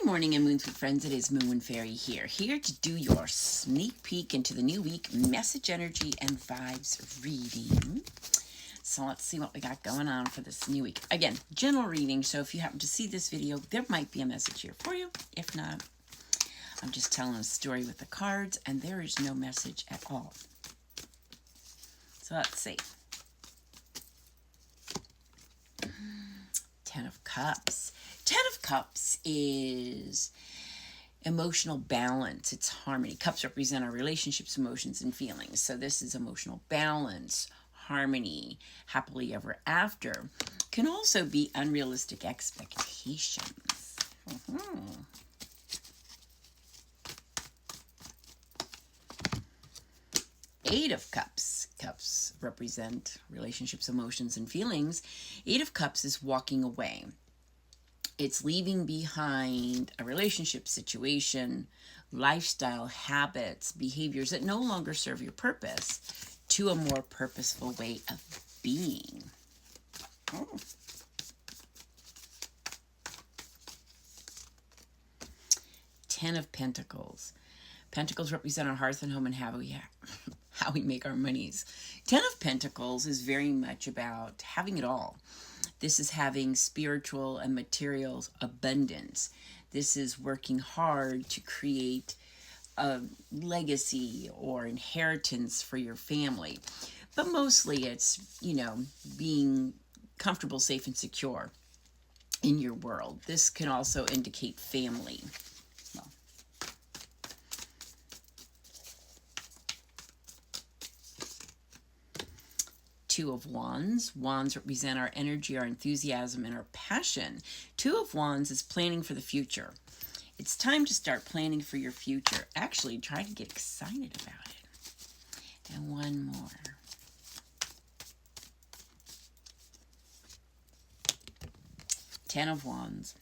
Morning and Moonwind friends, it is Moonwind Fairy here to do your sneak peek into the new week message, energy, and vibes reading. So let's see what we got going on for this new week. Again, general reading, so if you happen to see this video, there might be a message here for you. If not, I'm just telling a story with the cards, and there is no message at all. So let's see. 10 of Cups. 10 of Cups is emotional balance. It's harmony. Cups represent our relationships, emotions, and feelings. So this is emotional balance, harmony, happily ever after. Can also be unrealistic expectations. Eight of Cups. Cups represent relationships, emotions, and feelings. Eight of Cups is walking away. It's leaving behind a relationship situation, lifestyle, habits, behaviors that no longer serve your purpose to a more purposeful way of being. Oh. 10 of Pentacles. Pentacles represent our hearth and home and how we make our monies. 10 of Pentacles is very much about having it all. This is having spiritual and material abundance. This is working hard to create a legacy or inheritance for your family. But mostly it's, being comfortable, safe, and secure in your world. This can also indicate family. Well, Two of Wands. Wands represent our energy, our enthusiasm, and our passion. Two of Wands is planning for the future. It's time to start planning for your future. Actually, try to get excited about it. And one more. Ten of Wands.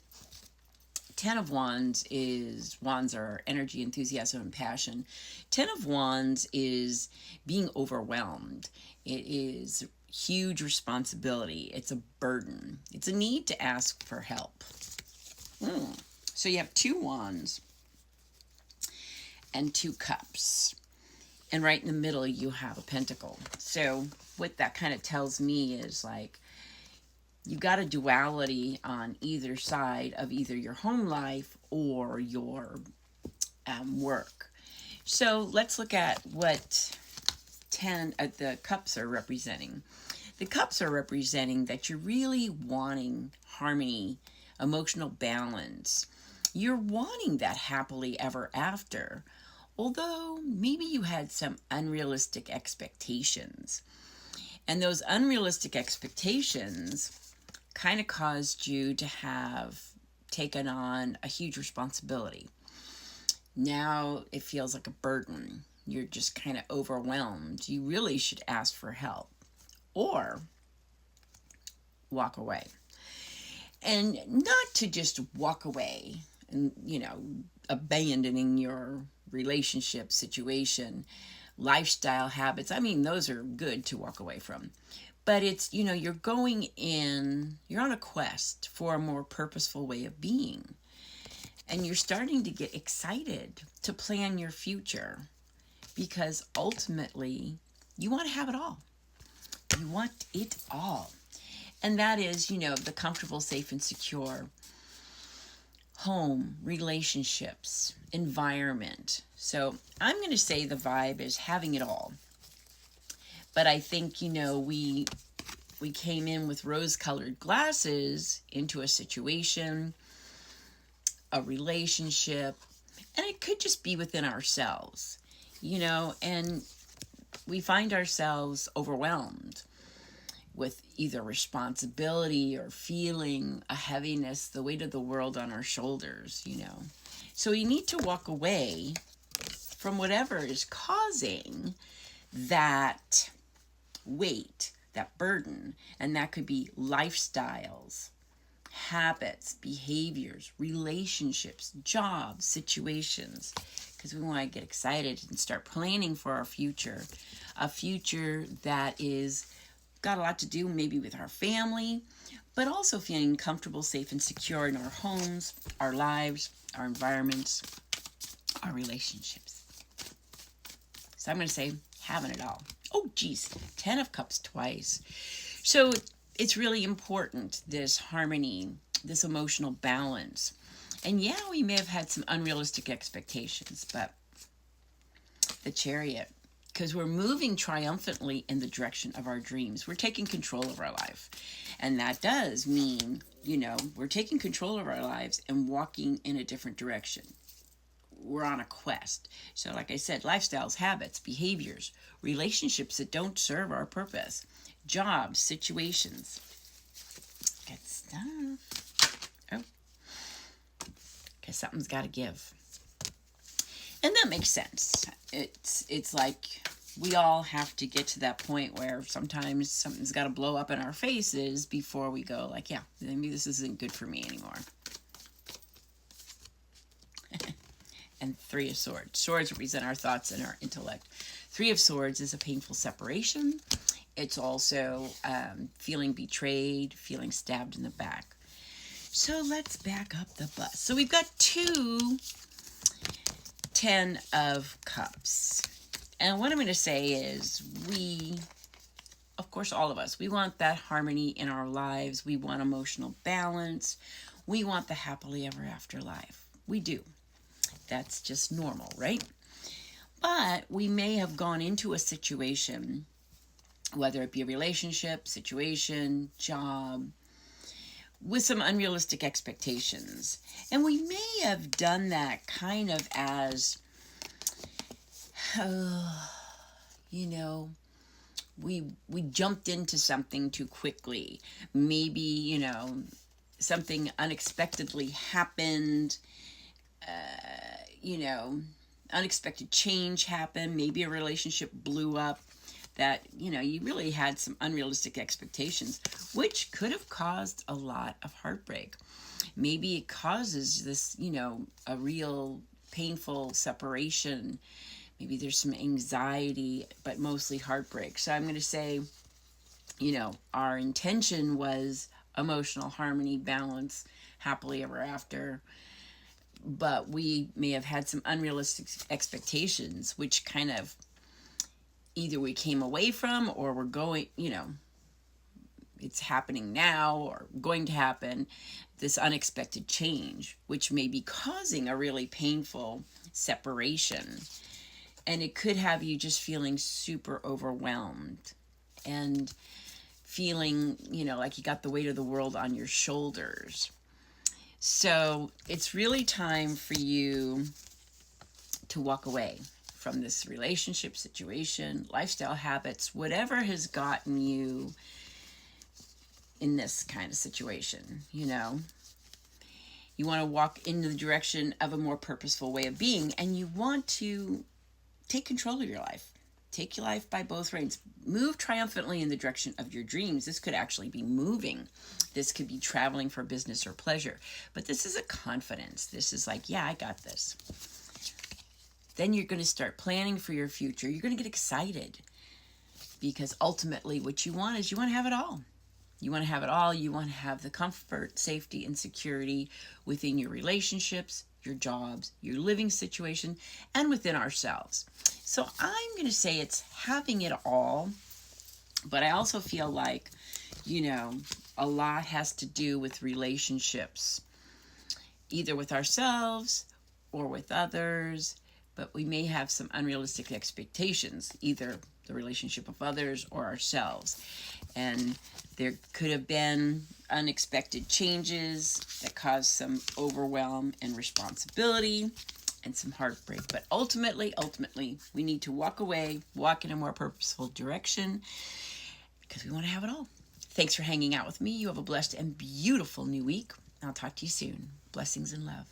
10 of Wands is, Wands are energy, enthusiasm, and passion. 10 of Wands is being overwhelmed. It is huge responsibility. It's a burden. It's a need to ask for help. So you have 2 Wands and 2 Cups. And right in the middle, you have a Pentacle. So what that kind of tells me is like, you got a duality on either side of either your home life or your work. So let's look at what 10 the cups are representing. The cups are representing that you're really wanting harmony, emotional balance. You're wanting that happily ever after, although maybe you had some unrealistic expectations. And those unrealistic expectations kind of caused you to have taken on a huge responsibility. Now it feels like a burden. You're just kind of overwhelmed. You really should ask for help or walk away. And not to just walk away and, abandoning your relationship situation, lifestyle habits. I mean, those are good to walk away from. But it's, you're going in, you're on a quest for a more purposeful way of being. And you're starting to get excited to plan your future because ultimately you want to have it all. You want it all. And that is, the comfortable, safe, and secure home, relationships, environment. So I'm going to say the vibe is having it all. But I think, we came in with rose-colored glasses into a situation, a relationship, and it could just be within ourselves, and we find ourselves overwhelmed with either responsibility or feeling a heaviness, the weight of the world on our shoulders, So we need to walk away from whatever is causing that weight, that burden, and that could be lifestyles, habits, behaviors, relationships, jobs, situations, because we want to get excited and start planning for our future, a future that is got a lot to do maybe with our family, but also feeling comfortable, safe, and secure in our homes, our lives, our environments, our relationships. So I'm going to say having it all. Oh, geez, 10 of Cups twice. So it's really important, this harmony, this emotional balance. And yeah, we may have had some unrealistic expectations, but the Chariot, because we're moving triumphantly in the direction of our dreams. We're taking control of our life. And that does mean, we're taking control of our lives and walking in a different direction. We're on a quest. So like I said, lifestyles, habits, behaviors, relationships that don't serve our purpose, jobs, situations. Good stuff. Oh, because something's got to give. And that makes sense. It's like we all have to get to that point where sometimes something's got to blow up in our faces before we go like, yeah, maybe this isn't good for me anymore. And Three of Swords. Swords represent our thoughts and our intellect. Three of Swords is a painful separation. It's also feeling betrayed, feeling stabbed in the back. So let's back up the bus. So we've got two 10 of Cups. And what I'm going to say is we, of course, all of us, we want that harmony in our lives. We want emotional balance. We want the happily ever after life. We do. That's just normal, right? But we may have gone into a situation, whether it be a relationship, situation, job, with some unrealistic expectations. And we may have done that kind of as, we jumped into something too quickly. Maybe, something unexpectedly happened, unexpected change happened. Maybe a relationship blew up that, you really had some unrealistic expectations, which could have caused a lot of heartbreak. Maybe it causes this, a real painful separation. Maybe there's some anxiety, but mostly heartbreak. So I'm going to say, our intention was emotional harmony, balance, happily ever after. But we may have had some unrealistic expectations, which kind of either we came away from or we're going, it's happening now or going to happen, this unexpected change, which may be causing a really painful separation. And it could have you just feeling super overwhelmed and feeling, like you got the weight of the world on your shoulders. So it's really time for you to walk away from this relationship, situation, lifestyle habits, whatever has gotten you in this kind of situation, You want to walk in the direction of a more purposeful way of being, and you want to take control of your life. Take your life by both reins. Move triumphantly in the direction of your dreams. This could actually be moving. This could be traveling for business or pleasure. But this is a confidence. This is like, yeah, I got this. Then you're going to start planning for your future. You're going to get excited because ultimately what you want is you want to have it all. You want to have it all. You want to have the comfort, safety, and security within your relationships, your jobs, your living situation, and within ourselves. So I'm going to say it's having it all, but I also feel like, a lot has to do with relationships, either with ourselves or with others, but we may have some unrealistic expectations, either the relationship of others or ourselves. And there could have been unexpected changes that caused some overwhelm and responsibility and some heartbreak. But ultimately, we need to walk away, walk in a more purposeful direction because we want to have it all. Thanks for hanging out with me. You have a blessed and beautiful new week. I'll talk to you soon. Blessings and love.